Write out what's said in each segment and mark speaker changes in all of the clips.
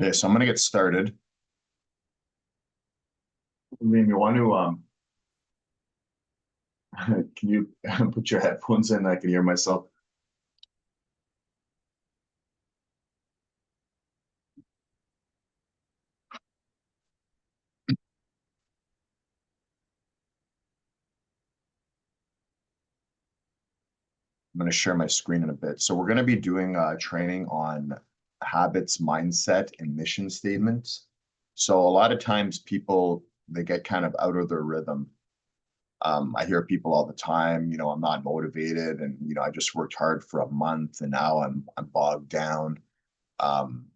Speaker 1: Okay, so I'm gonna get started. Liam, you want to can you put your headphones in? I can hear myself. I'm gonna share my screen in a bit. So we're gonna be doing training on habits, mindset, and mission statements. So a lot of times people they get kind of out of their rhythm. I hear people all the time, I'm not motivated, and I just worked hard for a month, and now I'm bogged down. Um,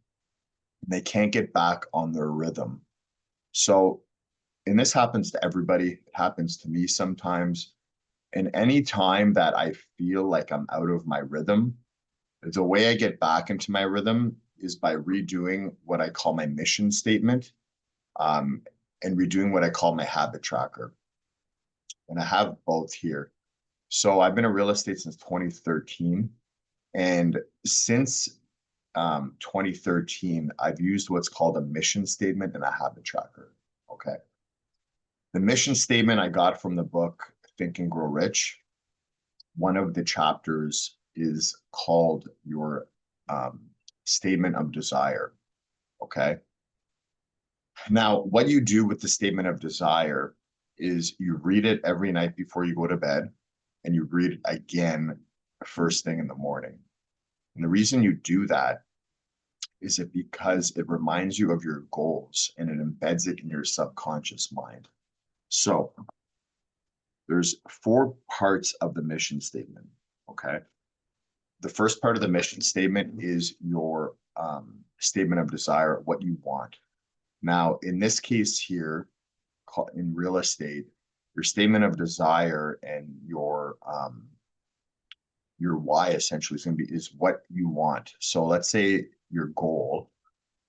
Speaker 1: they can't get back on their rhythm. So and this happens to everybody. It happens to me sometimes. And any time that I feel like I'm out of my rhythm, the way I get back into my rhythm is by redoing what I call my mission statement, um, and redoing what I call my habit tracker. And I have both here. So I've been in real estate since 2013. And since 2013, I've used what's called a mission statement and a habit tracker. Okay. The mission statement I got from the book Think and Grow Rich. One of the chapters is called your statement of desire. Okay. Now, what you do with the statement of desire is you read it every night before you go to bed, and you read it again first thing in the morning. And the reason you do that is it because it reminds you of your goals and it embeds it in your subconscious mind. So there's four parts of the mission statement. Okay. The first part of the mission statement is your statement of desire, what you want. Now, in this case here, in real estate, your statement of desire and your why essentially is going to be is what you want. So let's say your goal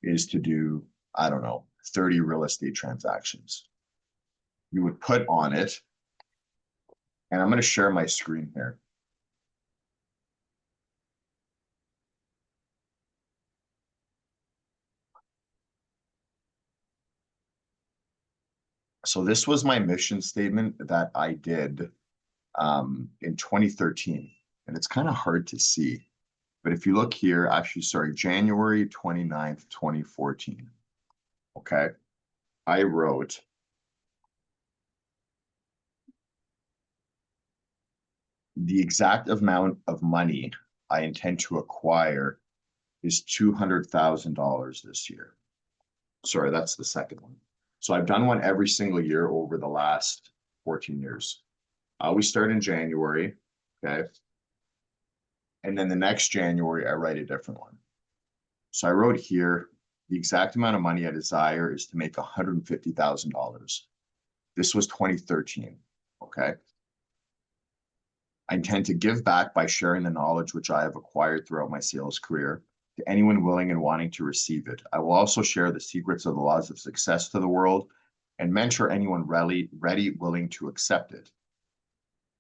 Speaker 1: is to do, I don't know, 30 real estate transactions. You would put on it, and I'm going to share my screen here. So this was my mission statement that I did in 2013. And it's kind of hard to see. But if you look here, actually, sorry, January 29th, 2014. Okay. I wrote, the exact amount of money I intend to acquire is $200,000 this year. Sorry, that's the second one. So I've done one every single year over the last 14 years. I always start in January. Okay. And then the next January, I write a different one. So I wrote here, the exact amount of money I desire is to make $150,000. This was 2013. Okay. I intend to give back by sharing the knowledge which I have acquired throughout my sales career to anyone willing and wanting to receive it. I will also share the secrets of the laws of success to the world and mentor anyone ready, willing to accept it,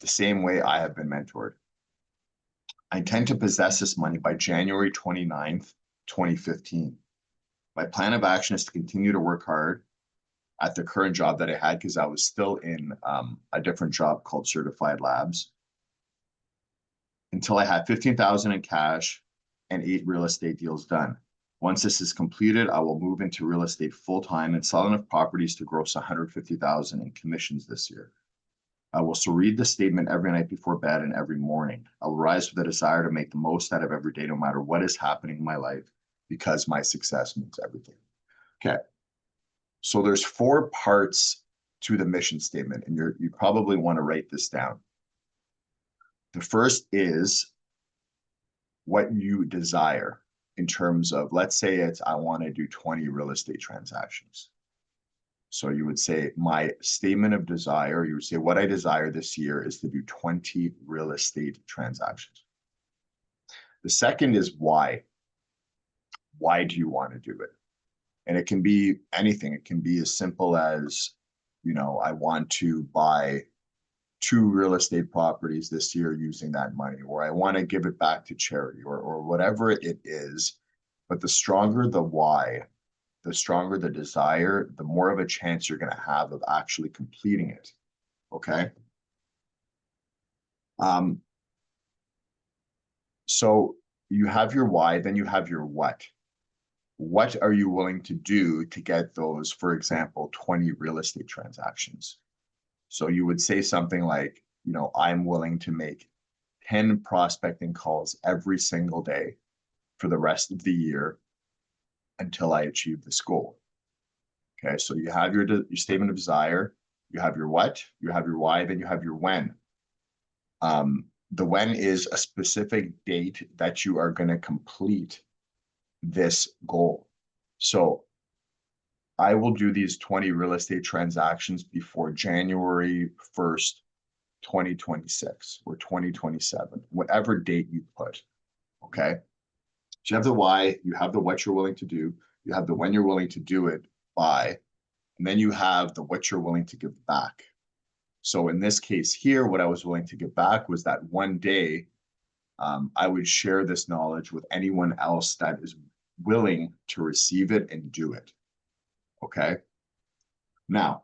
Speaker 1: the same way I have been mentored. I intend to possess this money by January 29th, 2015. My plan of action is to continue to work hard at the current job that I had because I was still in a different job called Certified Labs until I had 15,000 in cash and 8 real estate deals done. Once this is completed, I will move into real estate full time and sell enough properties to gross 150,000 in commissions this year. I will also read the statement every night before bed and every morning. I will rise with a desire to make the most out of every day, no matter what is happening in my life, because my success means everything. Okay. So there's four parts to the mission statement, and you probably want to write this down. The first is what you desire in terms of, let's say it's, I want to do 20 real estate transactions. So you would say, my statement of desire, you would say, what I desire this year is to do 20 real estate transactions. The second is why. Why do you want to do it? And it can be anything. It can be as simple as, I want to buy 2 real estate properties this year using that money, or I want to give it back to charity, or whatever it is. But the stronger the why, the stronger the desire, the more of a chance you're going to have of actually completing it. Okay. So you have your why, then you have your what. What are you willing to do to get those, for example, 20 real estate transactions? So you would say something like, you know, I'm willing to make 10 prospecting calls every single day for the rest of the year until I achieve this goal. Okay, so you have your statement of desire, you have your what, you have your why, then you have your when. The when is a specific date that you are going to complete this goal. So I will do these 20 real estate transactions before January 1st, 2026 or 2027, whatever date you put. Okay. So you have the why, you have the what you're willing to do, you have the when you're willing to do it by, and then you have the what you're willing to give back. So in this case here, what I was willing to give back was that one day I would share this knowledge with anyone else that is willing to receive it and do it. Okay. Now,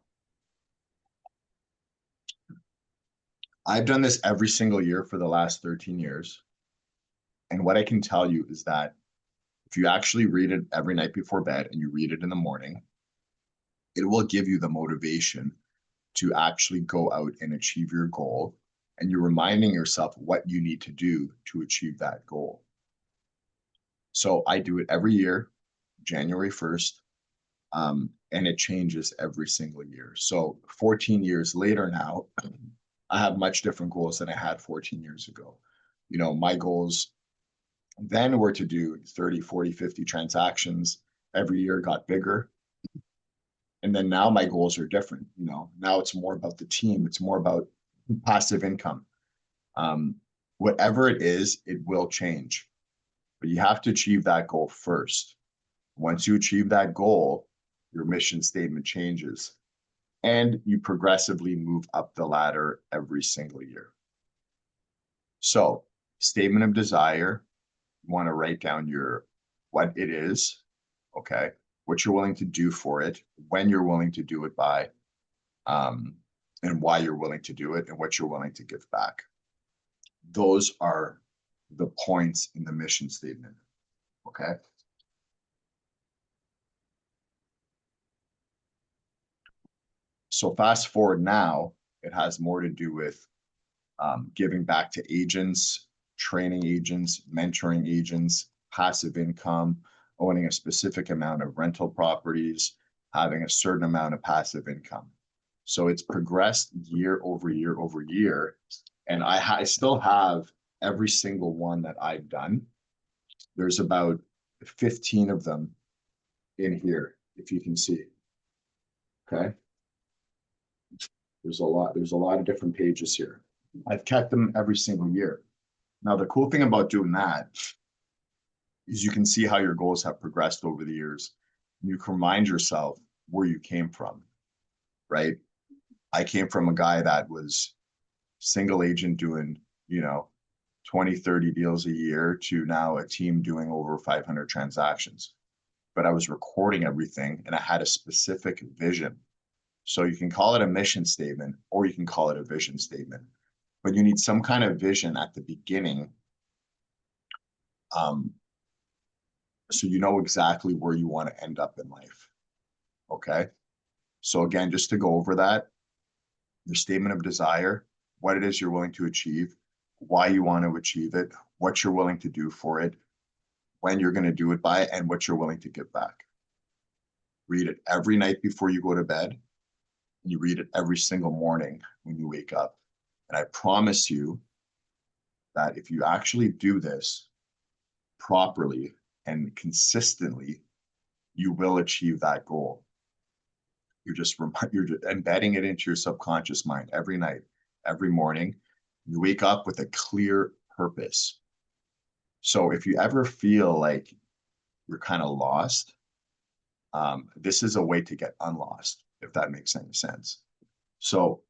Speaker 1: I've done this every single year for the last 13 years. And what I can tell you is that if you actually read it every night before bed and you read it in the morning, it will give you the motivation to actually go out and achieve your goal. And you're reminding yourself what you need to do to achieve that goal. So I do it every year, January 1st, and it changes every single year. So 14 years later now, I have much different goals than I had 14 years ago. You know, my goals then were to do 30, 40, 50 transactions every year, got bigger. And then now my goals are different. You know, now it's more about the team. It's more about passive income. Whatever it is, it will change. But you have to achieve that goal first. Once you achieve that goal, your mission statement changes and you progressively move up the ladder every single year. So, statement of desire, you want to write down your what it is, okay, what you're willing to do for it, when you're willing to do it by, and why you're willing to do it, and what you're willing to give back. Those are the points in the mission statement, okay? So fast forward now, it has more to do with giving back to agents, training agents, mentoring agents, passive income, owning a specific amount of rental properties, having a certain amount of passive income. So it's progressed year over year over year. And I still have every single one that I've done. There's about 15 of them in here, if you can see. Okay. There's a lot of different pages here. I've kept them every single year. Now, the cool thing about doing that is you can see how your goals have progressed over the years. You can remind yourself where you came from, right? I came from a guy that was single agent doing, 20, 30 deals a year to now a team doing over 500 transactions. But I was recording everything and I had a specific vision. So you can call it a mission statement or you can call it a vision statement. But you need some kind of vision at the beginning, so you know exactly where you want to end up in life. Okay. So again, just to go over that, your statement of desire, what it is you're willing to achieve, why you want to achieve it, what you're willing to do for it, when you're going to do it by, and what you're willing to give back. Read it every night before you go to bed. And you read it every single morning when you wake up. And I promise you that if you actually do this properly and consistently, you will achieve that goal. You're just embedding it into your subconscious mind every night, every morning. You wake up with a clear purpose. So if you ever feel like you're kind of lost, this is a way to get unlost, if that makes any sense. So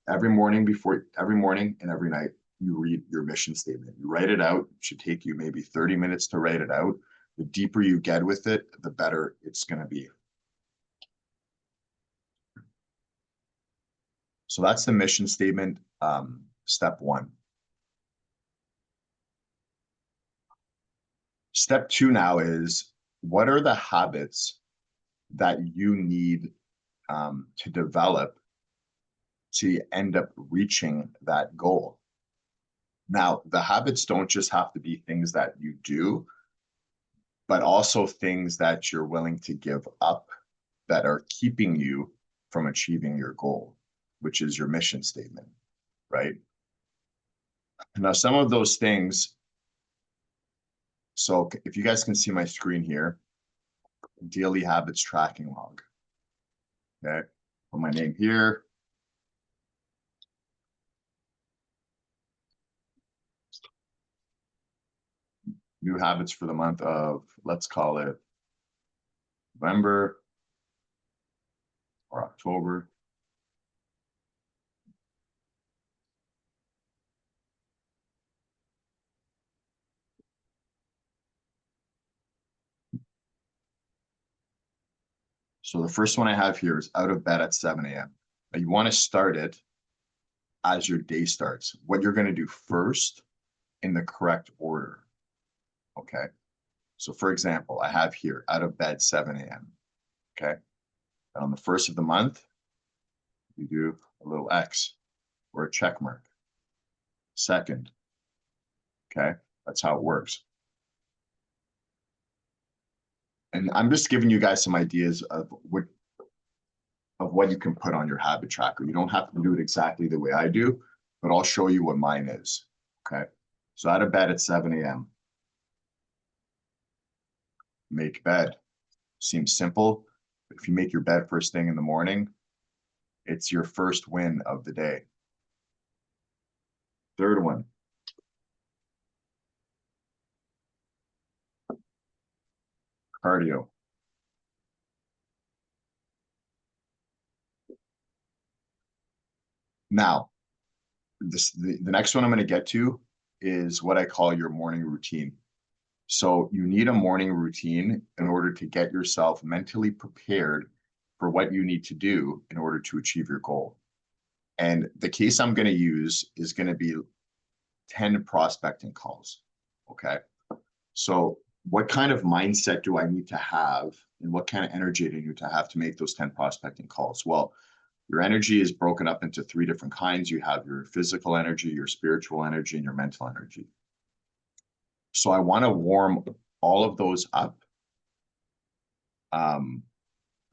Speaker 1: every morning and every night, you read your mission statement. You write it out. It should take you maybe 30 minutes to write it out. The deeper you get with it, the better it's going to be. So that's the mission statement, step one. Step two now is, what are the habits that you need to develop to end up reaching that goal? Now, the habits don't just have to be things that you do, but also things that you're willing to give up that are keeping you from achieving your goal, which is your mission statement, right? Now, some of those things, so if you guys can see my screen here, daily habits tracking log. Okay, put my name here. New habits for the month of, let's call it November or October. So the first one I have here is out of bed at 7 a.m. Now you want to start it as your day starts. What you're going to do first in the correct order. Okay. So for example, I have here out of bed 7 a.m. Okay. And on the first of the month, you do a little X or a check mark. Second. Okay. That's how it works. And I'm just giving you guys some ideas of what you can put on your habit tracker. You don't have to do it exactly the way I do, but I'll show you what mine is. Okay. So out of bed at 7 a.m. Make bed. Seems simple, but if you make your bed first thing in the morning, it's your first win of the day. Third one. Cardio. Now, the next one I'm going to get to is what I call your morning routine. So you need a morning routine in order to get yourself mentally prepared for what you need to do in order to achieve your goal. And the case I'm going to use is going to be 10 prospecting calls. Okay. So what kind of mindset do I need to have and what kind of energy do I need to have to make those 10 prospecting calls? Well, your energy is broken up into three different kinds. You have your physical energy, your spiritual energy, and your mental energy. So I want to warm all of those up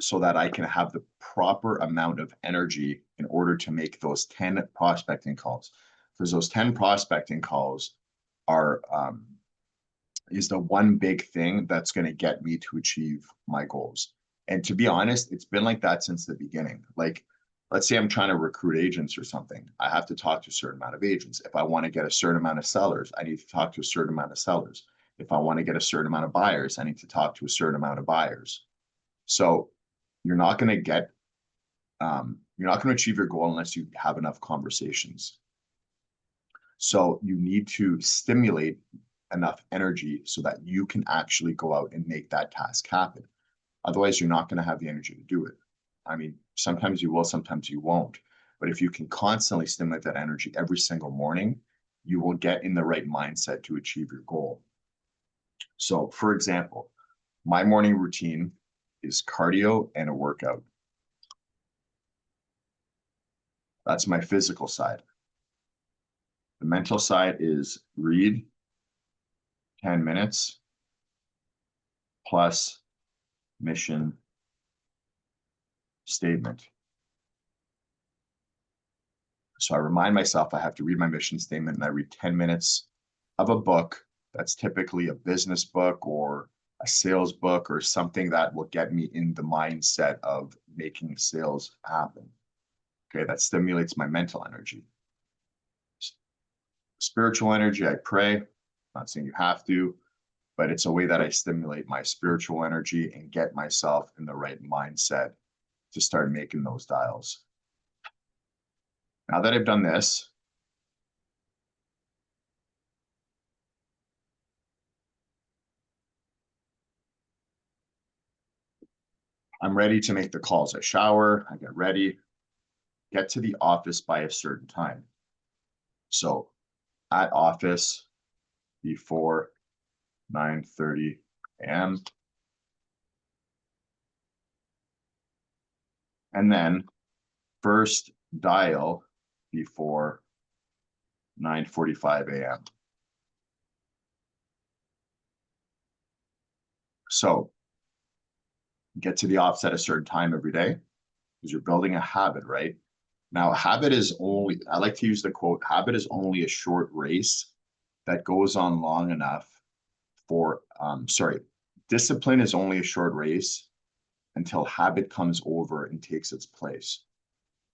Speaker 1: so that I can have the proper amount of energy in order to make those 10 prospecting calls. Because those 10 prospecting calls are is the one big thing that's going to get me to achieve my goals. And to be honest, it's been like that since the beginning. Like, let's say I'm trying to recruit agents or something. I have to talk to a certain amount of agents. If I want to get a certain amount of sellers, I need to talk to a certain amount of sellers. If I want to get a certain amount of buyers, I need to talk to a certain amount of buyers. So you're not going to get, you're not going to achieve your goal unless you have enough conversations. So you need to stimulate enough energy so that you can actually go out and make that task happen. Otherwise, you're not going to have the energy to do it. I mean, sometimes you will, sometimes you won't. But if you can constantly stimulate that energy every single morning, you will get in the right mindset to achieve your goal. So, for example, my morning routine is cardio and a workout. That's my physical side. The mental side is read 10 minutes plus mission statement. So I remind myself I have to read my mission statement and I read 10 minutes of a book that's typically a business book or a sales book or something that will get me in the mindset of making sales happen. Okay, that stimulates my mental energy. Spiritual energy, I pray. I'm not saying you have to, but it's a way that I stimulate my spiritual energy and get myself in the right mindset to start making those dials. Now that I've done this, I'm ready to make the calls. I shower, I get ready. get to the office by a certain time. So at office before 9:30 a.m. And then first dial before 9:45 a.m. So get to the office at a certain time every day because you're building a habit, right? Now, habit is only, I like to use the quote, habit is only a short race that goes on long enough for, discipline is only a short race until habit comes over and takes its place.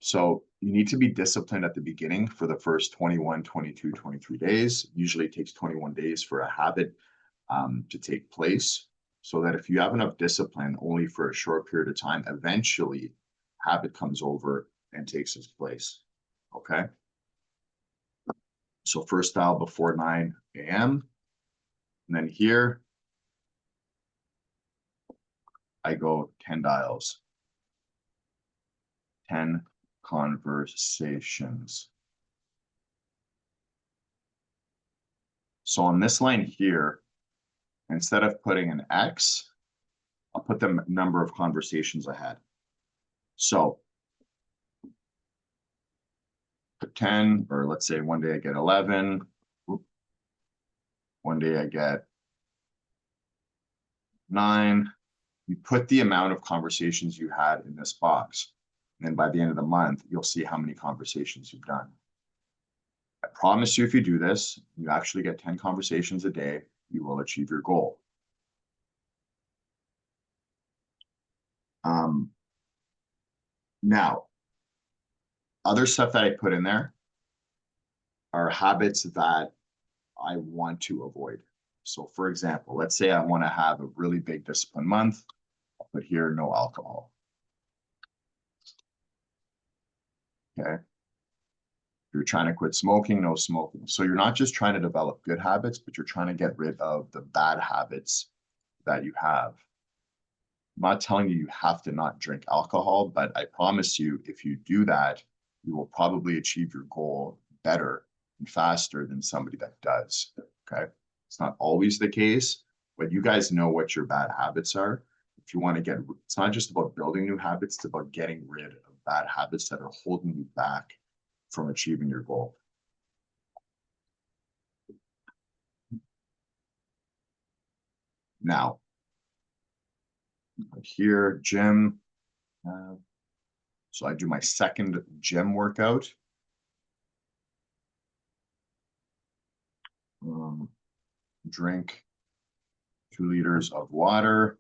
Speaker 1: So you need to be disciplined at the beginning for the first 21, 22, 23 days. Usually it takes 21 days for a habit to take place. So that if you have enough discipline only for a short period of time, eventually habit comes over and takes its place. Okay. So first dial before 9 a.m. And then here I go 10 dials, 10 conversations. So on this line here, instead of putting an X, I'll put the number of conversations I had. So put 10, or let's say one day I get 11. One day I get 9. You put the amount of conversations you had in this box. And then by the end of the month, you'll see how many conversations you've done. I promise you, if you do this, you actually get 10 conversations a day, you will achieve your goal. Now, other stuff that I put in there are habits that I want to avoid. So for example, let's say I want to have a really big discipline month, but here, no alcohol. Okay. You're trying to quit smoking, no smoking. So you're not just trying to develop good habits, but you're trying to get rid of the bad habits that you have. I'm not telling you have to not drink alcohol, but I promise you, if you do that, you will probably achieve your goal better and faster than somebody that does. Okay. It's not always the case, but you guys know what your bad habits are. If you want to get, it's not just about building new habits, it's about getting rid of bad habits that are holding you back from achieving your goal. Now, here, gym. So I do my second gym workout. Drink 2 liters of water.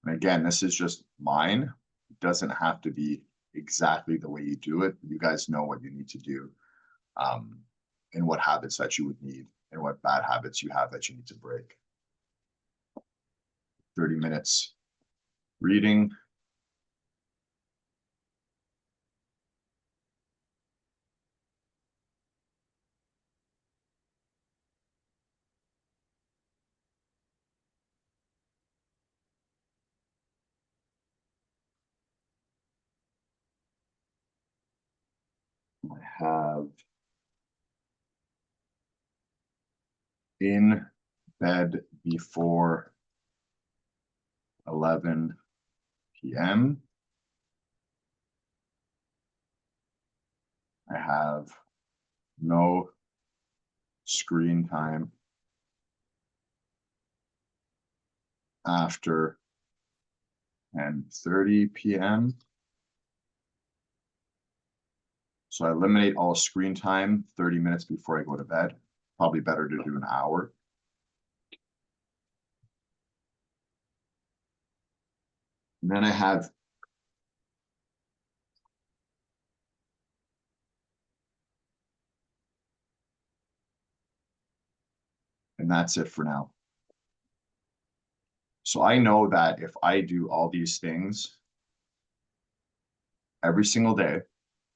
Speaker 1: And again, this is just mine. It doesn't have to be exactly the way you do it. You guys know what you need to do, and what habits that you would need and what bad habits you have that you need to break. 30 minutes reading. I have in bed before 11 p.m. I have no screen time after 10:30 p.m. So I eliminate all screen time 30 minutes before I go to bed. Probably better to do an hour. And then I have and that's it for now. So I know that if I do all these things every single day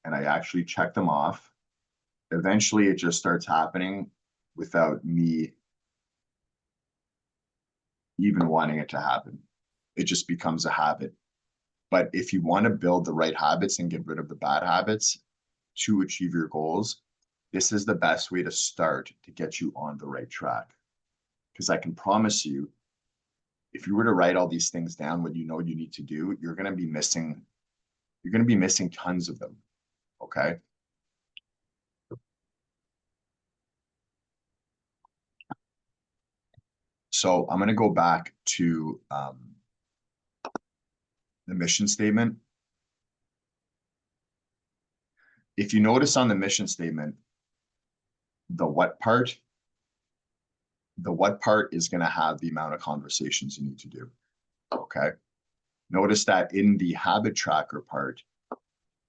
Speaker 1: and I actually check them off, eventually it just starts happening without me even wanting it to happen. it just becomes a habit. But if you want to build the right habits and get rid of the bad habits to achieve your goals, this is the best way to start to get you on the right track. Because I can promise you, if you were to write all these things down, what you know you need to do, you're going to be missing tons of them. Okay. So I'm going to go back to the mission statement. If you notice on the mission statement, the what part is going to have the amount of conversations you need to do. Okay. Notice that in the habit tracker part,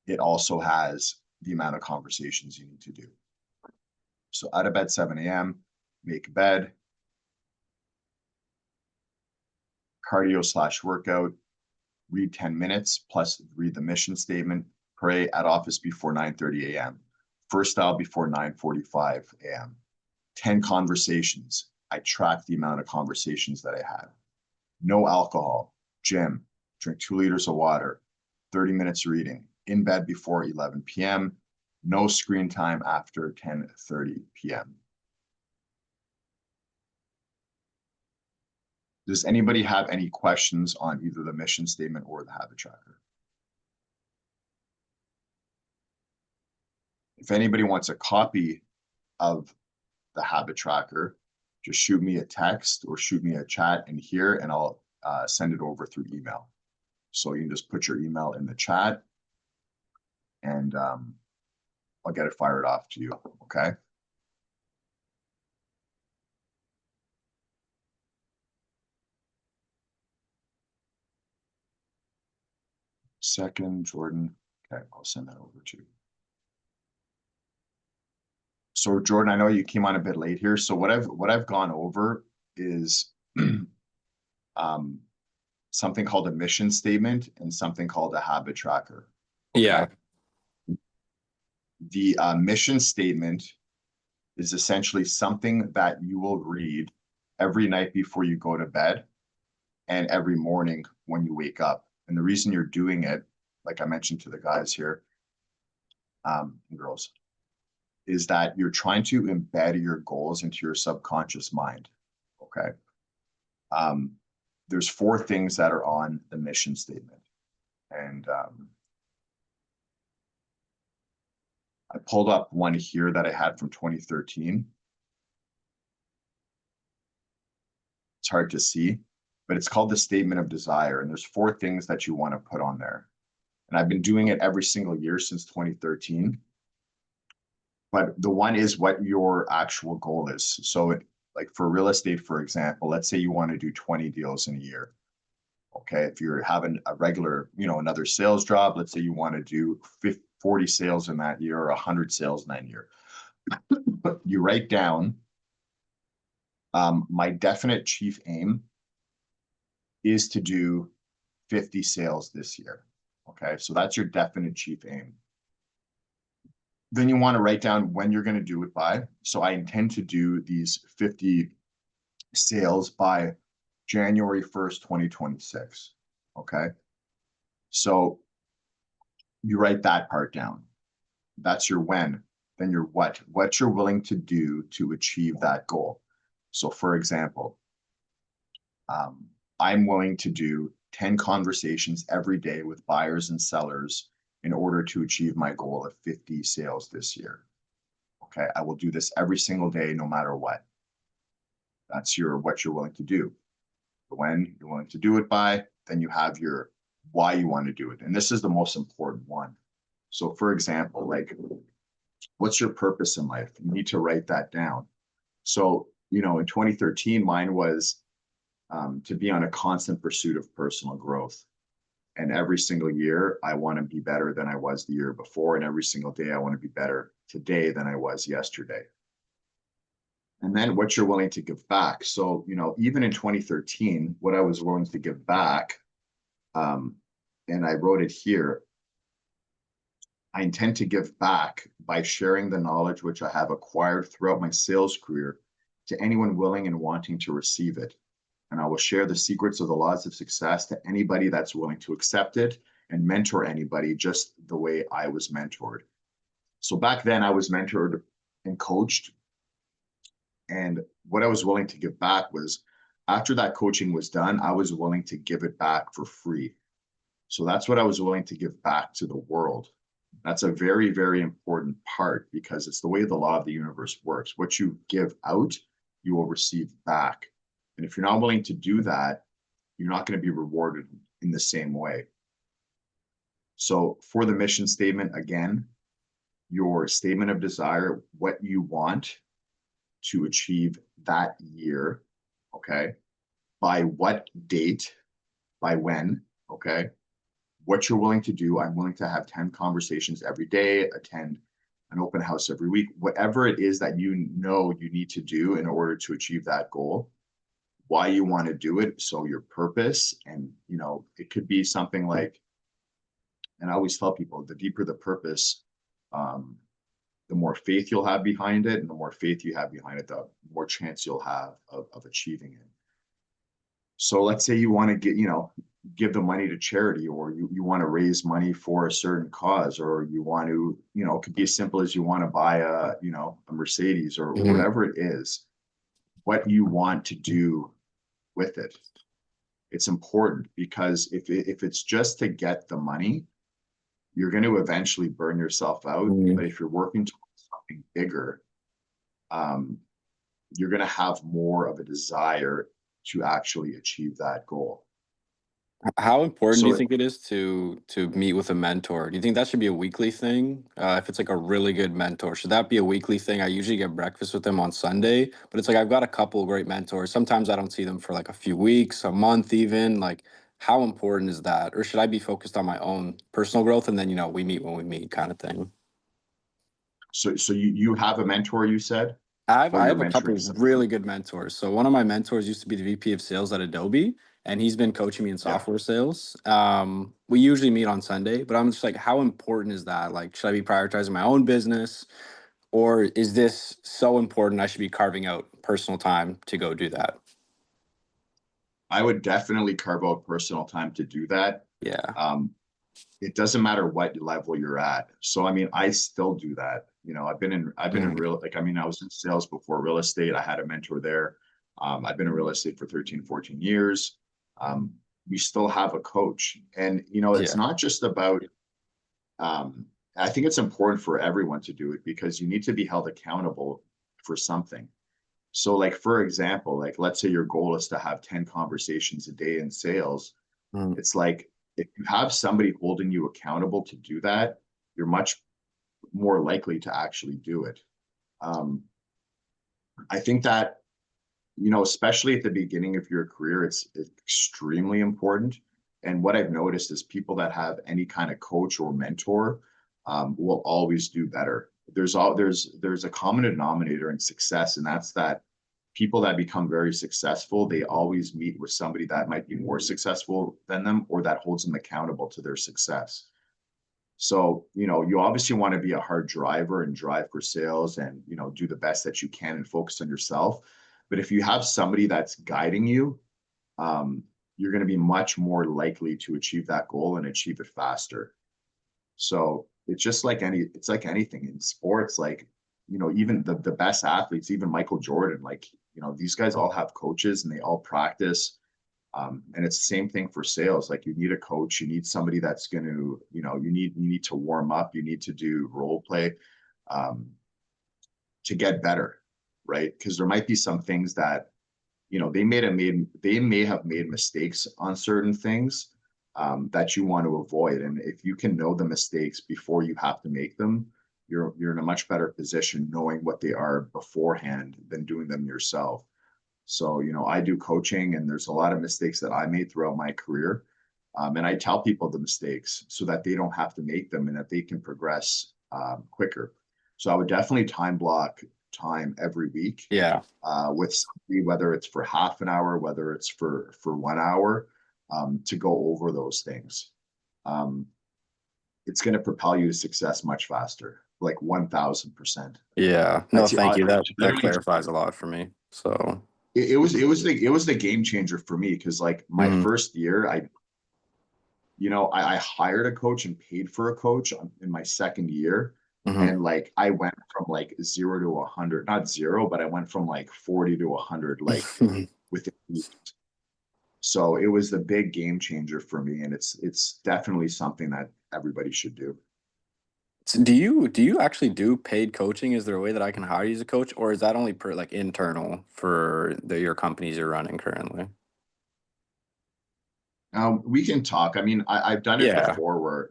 Speaker 1: it also has the amount of conversations you need to do. So out of bed 7 a.m., make bed, cardio/workout, read 10 minutes, plus read the mission statement, pray at office before 9:30 a.m., first style before 9:45 a.m., 10 conversations. I track the amount of conversations that I had. No alcohol, gym, drink 2 liters of water, 30 minutes reading, in bed before 11 p.m., no screen time after 10:30 p.m. Does anybody have any questions on either the mission statement or the habit tracker? If anybody wants a copy of the habit tracker, just shoot me a text or shoot me a chat in here and I'll send it over through email. So you can just put your email in the chat and I'll get it fired off to you, okay? Second, Jordan. Okay, I'll send that over to you. So Jordan, I know you came on a bit late here. So what I've gone over is something called a mission statement and something called a habit tracker.
Speaker 2: Okay? Yeah.
Speaker 1: The mission statement is essentially something that you will read every night before you go to bed and every morning when you wake up. And the reason you're doing it, like I mentioned to the guys here, and girls, is that you're trying to embed your goals into your subconscious mind. Okay. There's 4 things that are on the mission statement. And I pulled up one here that I had from 2013. It's hard to see, but it's called the Statement of Desire. And there's 4 things that you want to put on there. And I've been doing it every single year since 2013. But the one is what your actual goal is. So like for real estate, for example, let's say you want to do 20 deals in a year. Okay, if you're having a regular, another sales job, let's say you want to do 40 sales in that year or 100 sales in that year. You write down, my definite chief aim is to do 50 sales this year. Okay, so that's your definite chief aim. Then you want to write down when you're going to do it by. So I intend to do these 50 sales by January 1st, 2026. Okay. So you write that part down. That's your when. Then your what you're willing to do to achieve that goal. So for example, I'm willing to do 10 conversations every day with buyers and sellers in order to achieve my goal of 50 sales this year. Okay, I will do this every single day, no matter what. That's what you're willing to do. When you're willing to do it by, then you have your why you want to do it. And this is the most important one. So for example, like, what's your purpose in life? You need to write that down. So, in 2013, mine was to be on a constant pursuit of personal growth. And every single year, I want to be better than I was the year before. And every single day, I want to be better today than I was yesterday. And then what you're willing to give back. So, even in 2013, what I was willing to give back, and I wrote it here, I intend to give back by sharing the knowledge which I have acquired throughout my sales career to anyone willing and wanting to receive it. and I will share the secrets of the laws of success to anybody that's willing to accept it and mentor anybody just the way I was mentored. So back then I was mentored and coached. And what I was willing to give back was after that coaching was done, I was willing to give it back for free. So that's what I was willing to give back to the world. That's a very, very important part because it's the way the law of the universe works. What you give out, you will receive back. And if you're not willing to do that, you're not going to be rewarded in the same way. So for the mission statement, again, your statement of desire, what you want to achieve that year, okay? By what date, by when, okay? What you're willing to do. I'm willing to have 10 conversations every day, attend an open house every week, whatever it is that you know you need to do in order to achieve that goal, why you want to do it. So your purpose, and it could be something like, and I always tell people, the deeper the purpose, the more faith you'll have behind it, and the more faith you have behind it, the more chance you'll have of achieving it. So let's say you want to give the money to charity, or you want to raise money for a certain cause, or you want to, it could be as simple as you want to buy a Mercedes or whatever it is, what you want to do with it. It's important because if it's just to get the money, you're going to eventually burn yourself out. But if you're working towards something bigger, you're going to have more of a desire to actually achieve that goal.
Speaker 2: How important do you think it is to meet with a mentor? Do you think that should be a weekly thing? If it's like a really good mentor, should that be a weekly thing? I usually get breakfast with them on Sunday, but it's like I've got a couple of great mentors. Sometimes I don't see them for like a few weeks, a month even. Like, how important is that? Or should I be focused on my own personal growth and then, we meet when we meet kind of thing?
Speaker 1: So you have a mentor, you said? Or
Speaker 2: I
Speaker 1: you're
Speaker 2: have a couple
Speaker 1: mentoring
Speaker 2: of
Speaker 1: somebody?
Speaker 2: really good mentors. So one of my mentors used to be the VP of sales at Adobe, and he's been coaching me in
Speaker 1: Yeah.
Speaker 2: software sales. We usually meet on Sunday, but I'm just like, how important is that? Like, should I be prioritizing my own business, or is this so important I should be carving out personal time to go do that?
Speaker 1: I would definitely carve out personal time to do that.
Speaker 2: Yeah.
Speaker 1: It doesn't matter what level you're at. So I mean, I still do that. I've been in I was in sales before real estate. I had a mentor there. I've been in real estate for 13, 14 years. We still have a coach. And it's
Speaker 2: Yeah.
Speaker 1: not just about I think it's important for everyone to do it because you need to be held accountable for something. So like for example, like let's say your goal is to have 10 conversations a day in sales.
Speaker 2: Mm.
Speaker 1: It's like if you have somebody holding you accountable to do that, you're much more likely to actually do it. I think that, especially at the beginning of your career, it's extremely important. And what I've noticed is people that have any kind of coach or mentor will always do better. There's a common denominator in success, and that's that people that become very successful, they always meet with somebody that might be more successful than them or that holds them accountable to their success. So, you obviously want to be a hard driver and drive for sales and, do the best that you can and focus on yourself. But if you have somebody that's guiding you, you're going to be much more likely to achieve that goal and achieve it faster. So it's like anything in sports, like, even the best athletes, even Michael Jordan, like, these guys all have coaches and they all practice. And it's the same thing for sales. Like you need a coach, you need somebody that's going to, you need to warm up, you need to do role play to get better, right? Because there might be some things that, they may have made mistakes on certain things that you want to avoid. And if you can know the mistakes before you have to make them, you're in a much better position knowing what they are beforehand than doing them yourself. So, I do coaching and there's a lot of mistakes that I made throughout my career. And I tell people the mistakes so that they don't have to make them and that they can progress quicker. So I would definitely time block time every week
Speaker 2: Yeah.
Speaker 1: with somebody, whether it's for half an hour, whether it's for 1 hour, to go over those things. It's going to propel you to success much faster, like 1000%.
Speaker 2: Yeah. No,
Speaker 1: That's
Speaker 2: thank you. That
Speaker 1: literally
Speaker 2: clarifies a lot for me. So
Speaker 1: it was the game changer for me because like my
Speaker 2: Hmm.
Speaker 1: first year, I hired a coach and paid for a coach in my second year.
Speaker 2: Hmm.
Speaker 1: And like I went from like 0 to 100, not zero, but I went from like 40 to 100, like within weeks. So it was the big game changer for me. And it's definitely something that everybody should do.
Speaker 2: So do you actually do paid coaching? Is there a way that I can hire you as a coach, or is that only per like internal for your companies you're running currently?
Speaker 1: We can talk. I mean, I've done it
Speaker 2: Yeah,
Speaker 1: before where,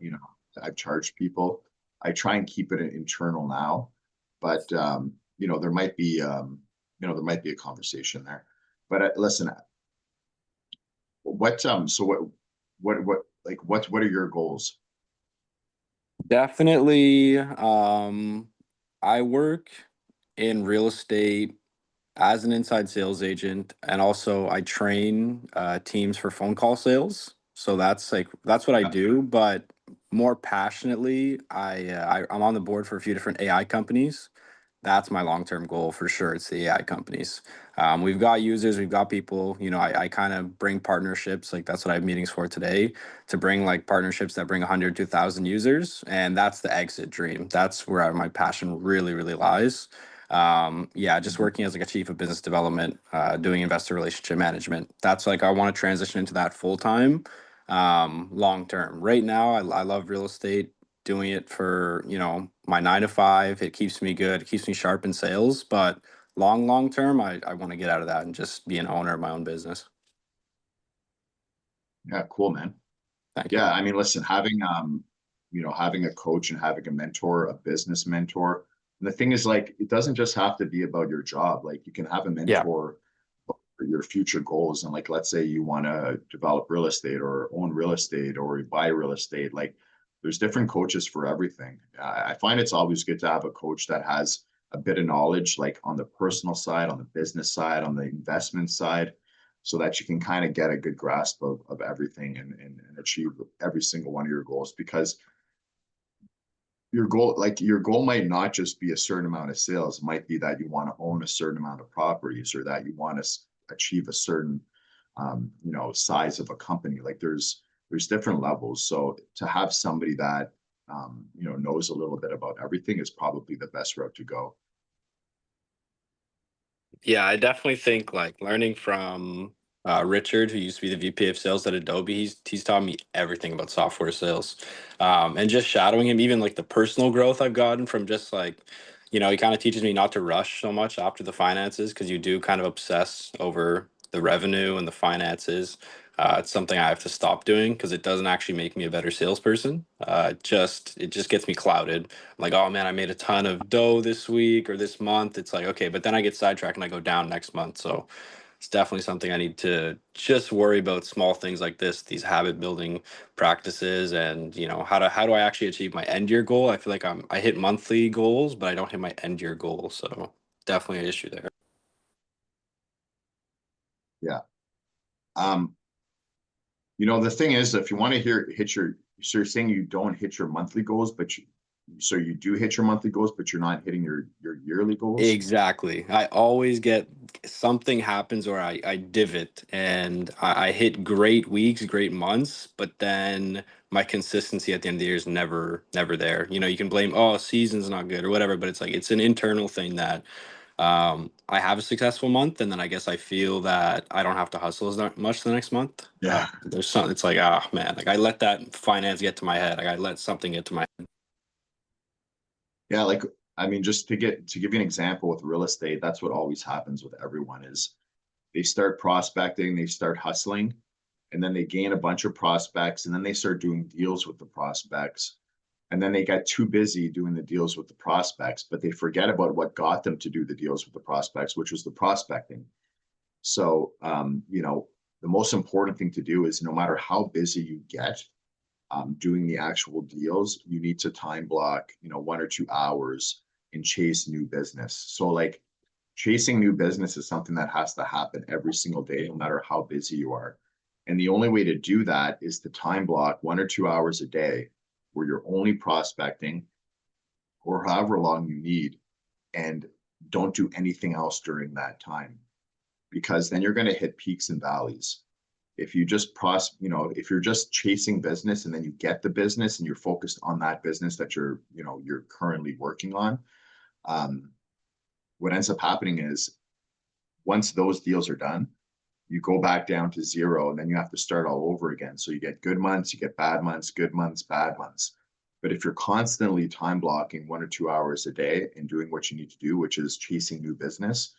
Speaker 1: I've charged people. I try and keep it internal now, but there might be a conversation there. But listen, what are your goals?
Speaker 2: definitely. I work in real estate as an inside sales agent, and also I train teams for phone call sales. So that's what I
Speaker 1: Yeah.
Speaker 2: do, but more passionately, I'm on the board for a few different AI companies. That's my long-term goal for sure. It's the AI companies. We've got users, we've got people. I kind of bring partnerships. Like that's what I have meetings for today, to bring like partnerships that bring 100 to 1,000 users, and that's the exit dream. That's where my passion really, really lies. Yeah, just
Speaker 1: Mhm.
Speaker 2: working as like a chief of business development, doing investor relationship management. That's like I want to transition into that full time, long term. Right now, I love real estate, doing it for my 9 to 5. It keeps me good, it keeps me sharp in sales. But long term, I want to get out of that and just be an owner of my own business.
Speaker 1: Yeah, cool, man.
Speaker 2: Thank you.
Speaker 1: Yeah, I mean, listen, having a coach and having a mentor, a business mentor. And the thing is, like, it doesn't just have to be about your job. Like, you can have a
Speaker 2: Yeah.
Speaker 1: mentor for your future goals. And like, let's say you want to develop real estate or own real estate or buy real estate. Like, there's different coaches for everything. I find it's always good to have a coach that has a bit of knowledge, like on the personal side, on the business side, on the investment side, so that you can kind of get a good grasp of everything and achieve every single one of your goals. Because your goal might not just be a certain amount of sales. It might be that you want to own a certain amount of properties or that you want to achieve a certain size of a company. Like there's different levels. So to have somebody that knows a little bit about everything is probably the best route to go.
Speaker 2: Yeah, I definitely think like learning from Richard, who used to be the VP of sales at Adobe. He's taught me everything about software sales, and just shadowing him, even like the personal growth I've gotten from just like, he kind of teaches me not to rush so much after the finances, because you do kind of obsess over the revenue and the finances. It's something I have to stop doing because it doesn't actually make me a better salesperson. It just gets me clouded. Like, oh man, I made a ton of dough this week or this month. It's like, okay, but then I get sidetracked and I go down next month. So it's definitely something I need to just worry about, small things like this, these habit building practices, and how do I actually achieve my end year goal? I feel like I hit monthly goals, but I don't hit my end year goal. So definitely an issue there.
Speaker 1: Yeah. Um, the thing is, if you want to hit your, so you're saying you don't hit your monthly goals, so you do hit your monthly goals, but you're not hitting your yearly goals.
Speaker 2: Exactly. I always get something happens, or I divot, and I hit great weeks, great months, but then my consistency at the end of the year is never there. You can blame, oh, season's not good or whatever, but it's like it's an internal thing that I have a successful month, and then I guess I feel that I don't have to hustle as much the next month.
Speaker 1: Yeah.
Speaker 2: There's something, it's like, ah, man, like I let that finance get to my head. Like I let something get to my
Speaker 1: Yeah, like I mean, just to give you an example with real estate, that's what always happens with everyone is they start prospecting, they start hustling, and then they gain a bunch of prospects, and then they start doing deals with the prospects. And then they got too busy doing the deals with the prospects, but they forget about what got them to do the deals with the prospects, which was the prospecting. So, the most important thing to do is no matter how busy you get, doing the actual deals, you need to time block, 1 or 2 hours and chase new business. So like chasing new business is something that has to happen every single day, no matter how busy you are. And the only way to do that is to time block 1 or 2 hours a day where you're only prospecting or however long you need and don't do anything else during that time because then you're going to hit peaks and valleys. If you just if you're just chasing business and then you get the business and you're focused on that business that you're currently working on, what ends up happening is once those deals are done, you go back down to zero and then you have to start all over again. So you get good months, you get bad months, good months, bad months. But if you're constantly time blocking 1 or 2 hours a day and doing what you need to do, which is chasing new business,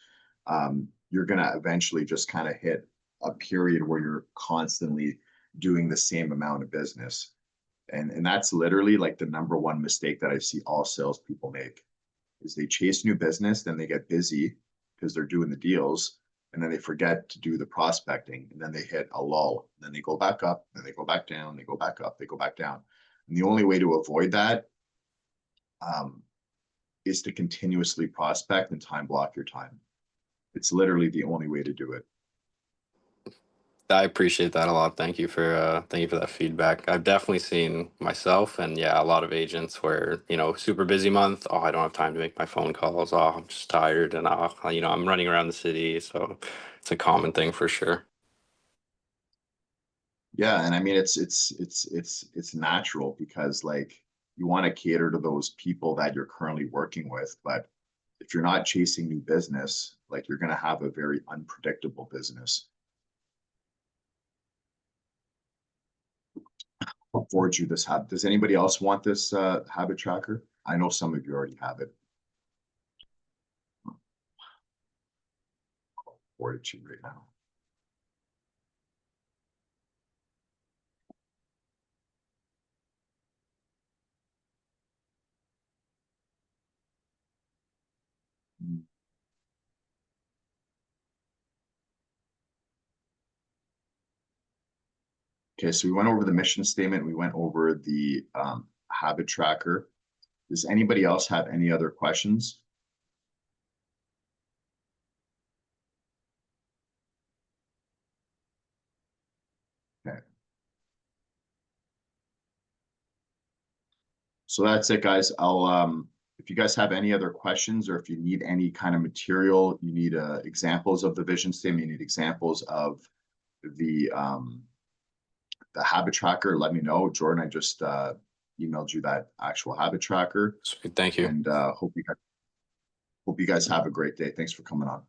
Speaker 1: you're going to eventually just kind of hit a period where you're constantly doing the same amount of business. And that's literally like the number one mistake that I see all salespeople make is they chase new business, then they get busy because they're doing the deals, and then they forget to do the prospecting, and then they hit a lull. And then they go back up, then they go back down, they go back up, they go back down. And the only way to avoid that is to continuously prospect and time block your time. It's literally the only way to do it.
Speaker 2: I appreciate that a lot. Thank you for that feedback. I've definitely seen myself and yeah, a lot of agents where, super busy month. Oh, I don't have time to make my phone calls. Oh, I'm just tired and I'm running around the city. So it's a common thing for sure.
Speaker 1: Yeah, and I mean it's natural because like you want to cater to those people that you're currently working with, but if you're not chasing new business, like you're going to have a very unpredictable business. I'll forward you this habit. Does anybody else want this habit tracker? I know some of you already have it. I'll forward it to you right now. Okay, so we went over the mission statement. We went over the habit tracker. Does anybody else have any other questions? Okay. So that's it, guys. I'll if you guys have any other questions or if you need any kind of material, you need examples of the vision statement, you need examples of the habit tracker, let me know. Jordan, I just emailed you that actual habit tracker.
Speaker 2: Sweet, thank you.
Speaker 1: And hope you guys have a great day. Thanks for coming on.